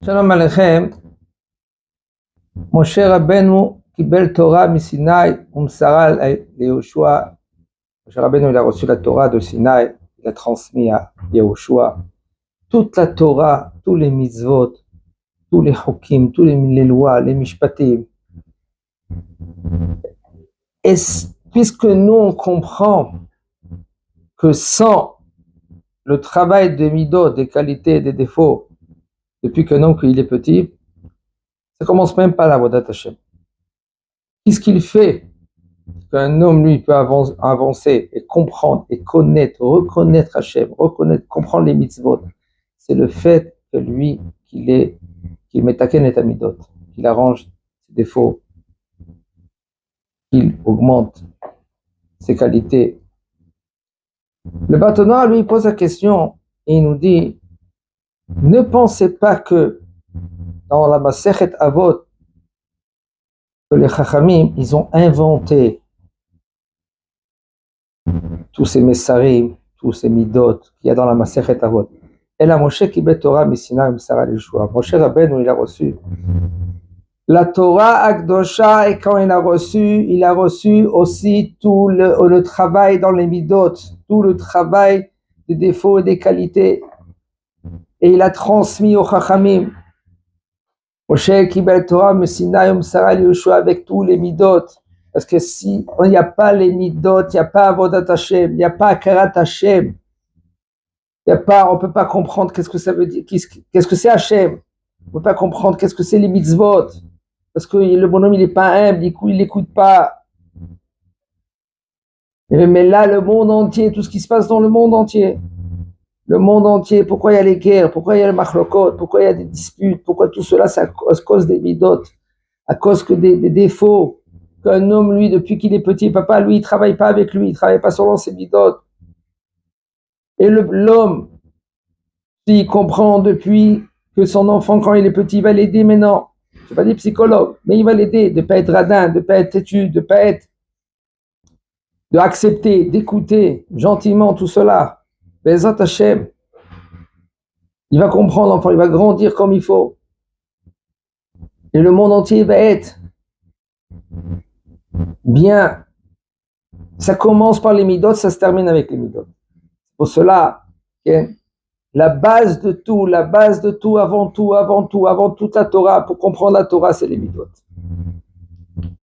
Shalom Aleichem. Moshe Rabbeinu Kibel Torah Misinaï Umsara Yehoshua. Moshe Rabbeinu il a reçu la Torah de Sinaï, il a transmis à Yehoshua. Toute la Torah, tous les mitzvot, tous les chokim, tous les lois, les mishpatim. Et puisque nous on comprend que sans le travail des midot, des qualités et des défauts, depuis qu'un homme il est petit, ça commence même pas la Avodat Hashem. Qu'est-ce qu'il fait qu'un homme lui peut avancer et comprendre et connaître, reconnaître Hashem, comprendre les mitzvot? C'est le fait que lui qu'il metaken et amidot, qu'il arrange ses défauts, qu'il augmente ses qualités. Le bâtonneur lui pose la question et il nous dit: ne pensez pas que dans la Masechet Avot, que les Chachamim, ils ont inventé tous ces Messarim, tous ces Midot qu'il y a dans la Masechet Avot. Et la Moshe Kibel Torah Misinaï Umsara Yehoshua. Moshe Rabbeinu, il a reçu la Torah Akdosha, et quand il a reçu aussi tout le travail dans les Midot, tout le travail des défauts et des qualités. Et il a transmis aux Chachamim. Moshe Kibel Torah Misinaï Umsara Yehoshua avec tous les Midot. Parce que si il n'y a pas les Midot, il n'y a pas Avodat Hashem, il n'y a pas Akarat Hashem, on ne peut pas comprendre qu'est-ce que ça veut dire, qu'est-ce que c'est Hashem, on ne peut pas comprendre qu'est-ce que c'est les mitzvot, parce que le bonhomme il n'est pas humble, il n'écoute pas. Mais là, le monde entier, tout ce qui se passe dans le monde entier, pourquoi il y a les guerres, pourquoi il y a le machlokot, pourquoi il y a des disputes, pourquoi tout cela, c'est à cause des midot, à cause que des défauts. Qu'un homme, lui, depuis qu'il est petit, papa, lui, il travaille pas avec lui, il travaille pas selon ses midot. Et l'homme, s'il comprend depuis que son enfant, quand il est petit, il va l'aider maintenant. Je ne vais pas dire psychologue, mais il va l'aider, de ne pas être radin, de ne pas être têtu, de accepter, d'écouter gentiment tout cela. Bezat Hashem, il va comprendre l'enfant, il va grandir comme il faut. Et le monde entier va être bien. Ça commence par les midot, ça se termine avec les midot. Pour cela, la base de tout, avant toute la Torah, pour comprendre la Torah, c'est les midot.